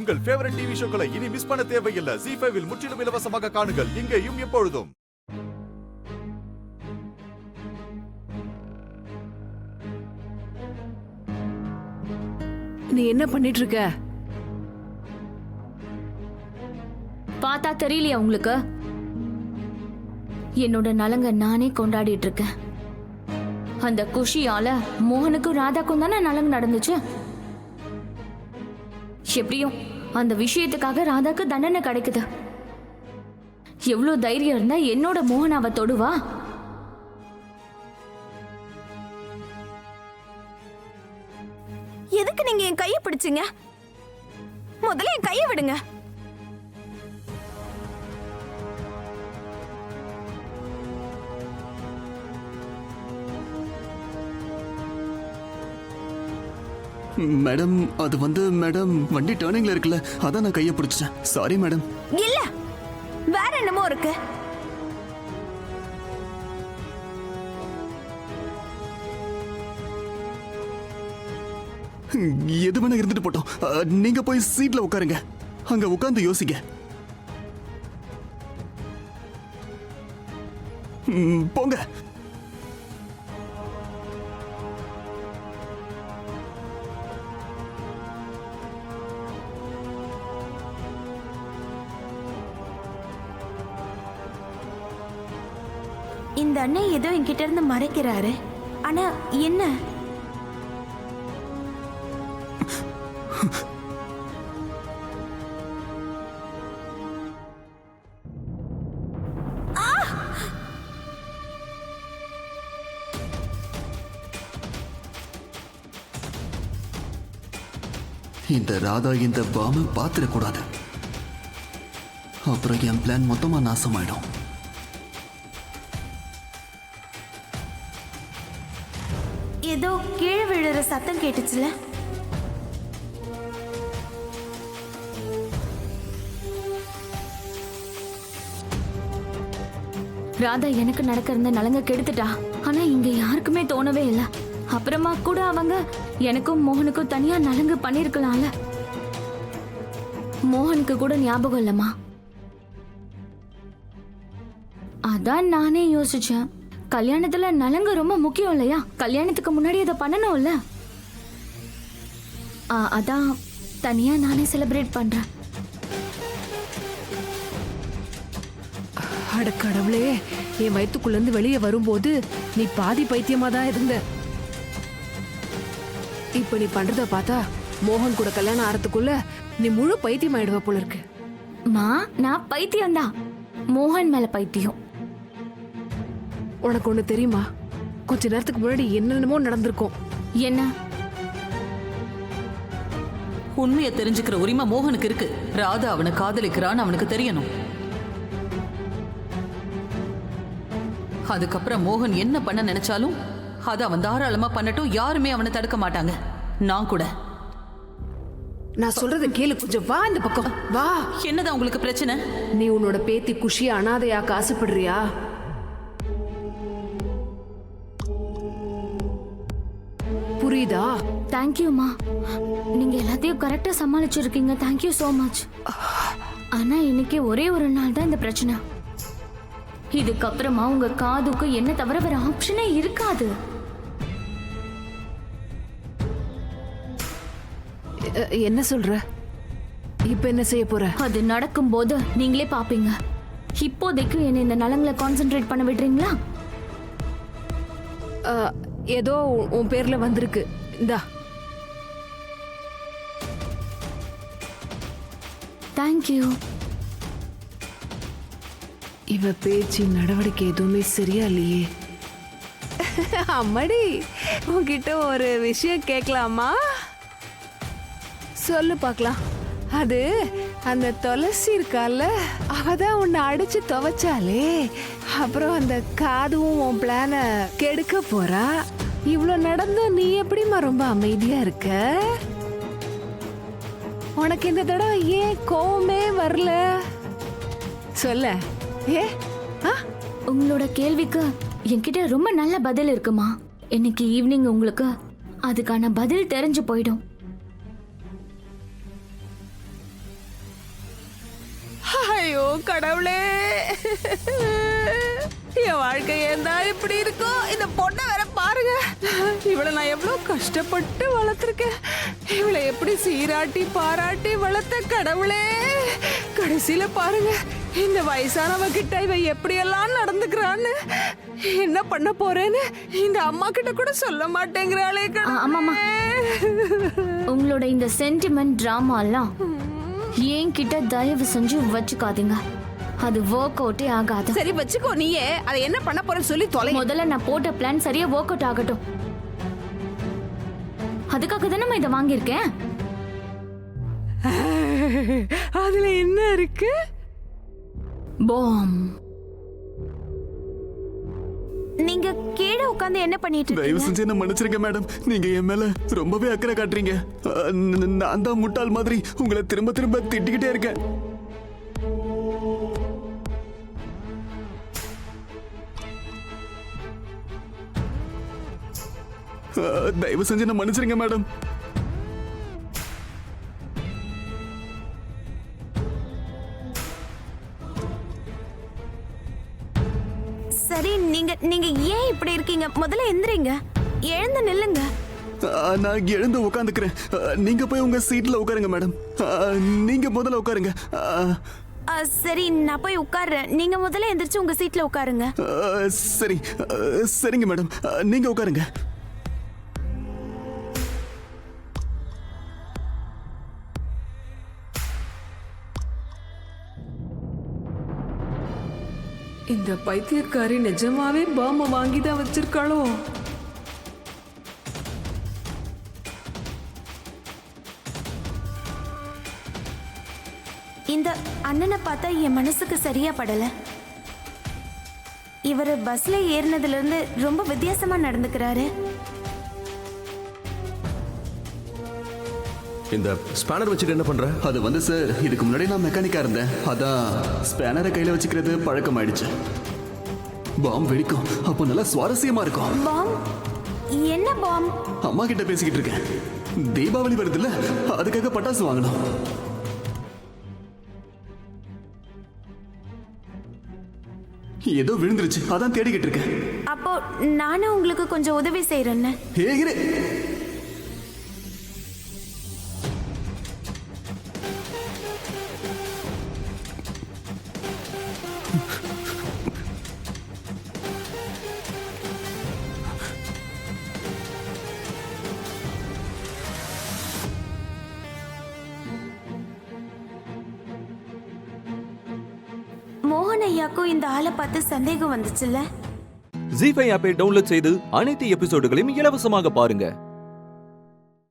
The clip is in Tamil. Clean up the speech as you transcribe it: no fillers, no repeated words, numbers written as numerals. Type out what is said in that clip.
உங்கள் ஃபேவரட் டிவி ஷோக்களை இனி மிஸ் பண்ண தேவையில்லை. ZEE5 இல் முற்றிலும் இலவசமாக காணுங்கள். இங்கேயும் எப்பொழுதும். நீ என்ன பண்ணிட்டு இருக்க? பார்த்தா தெரியலையா உங்களுக்கு? என்னோட நலங்க நானே கொண்டாடிட்டு இருக்கேன். அந்த குஷியால மோகனுக்கும் ராதாக்கும் தானே நலங்கு நடந்துச்சு. எப்படியும் அந்த விஷயத்துக்காக ராதாக்கு தண்டனை கிடைக்குது. எவ்வளவு தைரியம் இருந்தா என்னோட மோகன் அவ தொடுவா? எதுக்கு நீங்க என் கையை பிடிச்சீங்க? முதல்ல என் கையை விடுங்க. மேடம், அது மேடம் வண்டி டர்னிங்ல இருக்குல்ல, அதான் நான் கையை பிடிச்சிட்டேன். Sorry madam. இல்ல, வேற என்னமோ இருக்கு. எது வேணா இருந்துட்டு போட்டோம். நீங்க போய் சீட்ல உட்காருங்க. அங்க உட்கார்ந்து யோசிங்க. போங்க. இந்த அண்ணன் ஏதோ என்கிட்ட இருந்து மறைக்கிறாரு. ஆனா என்ன? இந்த ராதா இந்த பாம பாத்திரக்கூடாது. அப்புறம் என் பிளான் மொத்தமா நாசமாயிடும். ஏதோ கீழே விழுற சத்தம் கேட்டுச்சுல. ராதா எனக்கு நடக்க இருந்த நலங்க கெடுத்துட்டா. ஆனா இங்க யாருக்குமே தோணவே இல்லை. அப்புறமா கூட அவங்க எனக்கும் மோகனுக்கும் தனியா நலங்கு பண்ணிருக்கலாம்ல. மோகனுக்கு கூட ஞாபகம் இல்லம்மா. அதான் நானே யோசிச்சேன், கல்யாணத்துல நலங்கு ரொம்ப முக்கியம் இல்லையா? கல்யாணத்துக்கு முன்னாடி அதை பண்ணணும்ல. அதான் தனியா நானே செலிப்ரேட் பண்றேன். அட கடவுளே, என் வயிற்றுக்குள்ள இருந்து வெளியே வரும்போது நீ பாதி பைத்தியமா தான் இருந்த. இப்ப நீ பண்றத பார்த்தா மோகன் கூட கல்யாணம் ஆறதுக்குள்ள நீ முழு பைத்தியம் ஆயிடுவ போல இருக்கு. மா, நான் பைத்தியம் தான். மோகன் மேல பைத்தியம். உனக்கு ஒண்ணு தெரியுமா? கொஞ்ச நேரத்துக்கு முன்னாடி என்னென்னமோ நடந்திருக்கும். என்ன? உண்மையை தெரிஞ்சுக்கிற உரிமை மோகனுக்கு இருக்கு. ராதா அவனை காதலிக்கிறான்னு அவனுக்கு தெரியணும். அதுக்கப்புறம் மோகன் என்ன பண்ண நினைச்சாலும் அதை அவன் தாராளமா பண்ணட்டும். யாருமே அவனை தடுக்க மாட்டாங்க. நான் கூட. நான் சொல்றத கேளு, கொஞ்சம் வா இந்த பக்கம் வா. என்னதான் உங்களுக்கு பிரச்சனை? நீ உன்னோட பேத்தி குஷியை அனாதையாக்க ஆசைப்படுறியா? புரியுதா? தேங்க்யூமா, நீங்க எல்லாத்தையும் கரெக்டா சமாளிச்சிருக்கீங்க. Thank you so much. ஆனா இன்னைக்கு ஒரே ஒரு நாள் தான் இந்த பிரச்சனை. இதுக்கப்புறமா உங்க காதுக்கு என்ன தவிர வேற ஆப்ஷனே இருக்காது. என்ன சொல்ற? இப்ப என்ன செய்ய போற? அது நடக்கும்போது நீங்களே பாப்பீங்க. இப்போதைக்கு என்ன இந்த நலங்களை கான்சென்ட்ரேட் பண்ண விடுறீங்களா? ஏதோ உன் பேர்ல வந்திருக்கு. இந்தா. தேங்க்யூ. இவ பேச்சு நடவடிக்கை எதுவுமே சரியா இல்லையே. அம்மாடி, உன்கிட்ட ஒரு விஷயம் கேட்கலாமா? சொல்லு பார்க்கலாம். அது அந்த துளசி இருக்கால, அவதான் உன்னை அடிச்சு துவைச்சாலே. அப்புறம் அந்த காதுவும் உன் பிளான கெடுக்க போறா. இவ்வளோ நடந்து நீ எப்படிமா ரொம்ப அமைதியா இருக்க? உனக்கு இந்த தடவை ஏன் கோவமே வரல? சொல்ல. உங்களோட கேள்விக்கு என்கிட்ட ரொம்ப நல்ல பதில் இருக்குமா. இன்னைக்கு ஈவினிங் உங்களுக்கு அதுக்கான பதில் தெரிஞ்சு போயிடும். ஐயோ கடவுளே, என் வாழ்க்கை ஏன் தான் இப்படி இருக்கோ? இந்த பொண்ணை வேற பாருங்க. இவளை நான் எவ்வளவு கஷ்டப்பட்டு வளர்த்துருக்கேன். இவளை எப்படி சீராட்டி பாராட்டி வளர்த்த கடவுளே. கடைசியில பாருங்க, இந்த வயசானவ கிட்ட இவ எப்படியெல்லாம் நடந்துக்கிறான்னு, என்ன பண்ண போறேன்னு இந்த அம்மா கிட்ட கூட சொல்ல மாட்டேங்கிறாளே ஆமாம்மா. கடவுளே. உங்களோட இந்த சென்டிமெண்ட் டிராமா எல்லாம் என்கிட்ட தயவு செஞ்சு வச்சுக்காதீங்க. அது ஒர்க் அவுட்டே ஆகாது. சரி வச்சுக்கோ, நீயே அதை என்ன பண்ண போறேன்னு சொல்லி தொலை. முதல்ல நான் போட்ட பிளான் சரியா ஒர்க் அவுட் ஆகட்டும். அதுக்காக தானே நான் இதை வாங்கியிருக்கேன். அதுல என்ன இருக்கு? பாம். நீங்க கீழே உட்கார்ந்து என்ன பண்ணிட்டு தயவு இருக்கீங்க? செஞ்சு என்ன மன்னிச்சிருங்க மேடம். நீங்க என் மேல ரொம்பவே அக்கறை காட்டுறீங்க. நான் தான் முட்டாள் மாதிரி உங்களை திரும்ப திரும்ப திட்டிக்கிட்டே இருக்கேன். தயவு செஞ்சு என்ன மன்னிச்சிருங்க மேடம். சரி, நீங்க நீங்க ஏன் இப்படி இருக்கீங்க? முதல்ல எந்திரிங்க, எழுந்து நில்லுங்க. நான் எழுந்து உட்காந்துக்கிறேன். நீங்க போய் உங்க சீட்ல உட்காருங்க மேடம். நீங்க முதல்ல உட்காருங்க. சரி, நான் போய் உட்கார்றேன். நீங்க முதல்ல எந்திரிச்சு உங்க சீட்ல உட்காருங்க. சரி, சரிங்க மேடம், நீங்க உட்காருங்க. இந்த பைத்தியக்காரி நிஜமாவே பாம்ப வாங்கிதான் வச்சிருக்காளோ? இந்த அண்ணனை பார்த்தா என் மனசுக்கு சரியா படல. இவர் பஸ்ல ஏறினதுல இருந்து ரொம்ப வித்தியாசமா நடந்துக்கிறாரு. இந்த ஸ்பேனர் வச்சுட்டு என்ன பண்ற? அது வந்து சார், இதுக்கு முன்னாடி நான் மெக்கானிக்கா இருந்தேன். அதான் ஸ்பேனரை கையில வச்சுக்கிறது பழக்கமாயிடுச்சு. பாம் வெடிக்கும், அப்போ நல்லா சுவாரஸ்யமா இருக்கும். பாம்? என்ன பாம்? அம்மா கிட்ட பேசிக்கிட்டு இருக்கேன். தீபாவளி வருதுல்ல, அதுக்காக பட்டாசு வாங்கணும். ஏதோ விழுந்துருச்சு, அதான் தேடிக்கிட்டு இருக்கேன். அப்போ நானும் உங்களுக்கு கொஞ்சம் உதவி செய்யறேன்னு. ஏகிரே, மோகன் ஐயாக்கும் இந்த ஆளை பார்த்து சந்தேகம் வந்துச்சுல்ல? ஜீ5 ஆப்பை டவுன்லோட் செய்து அனைத்து எபிசோடுகளையும் இலவசமாக பாருங்க.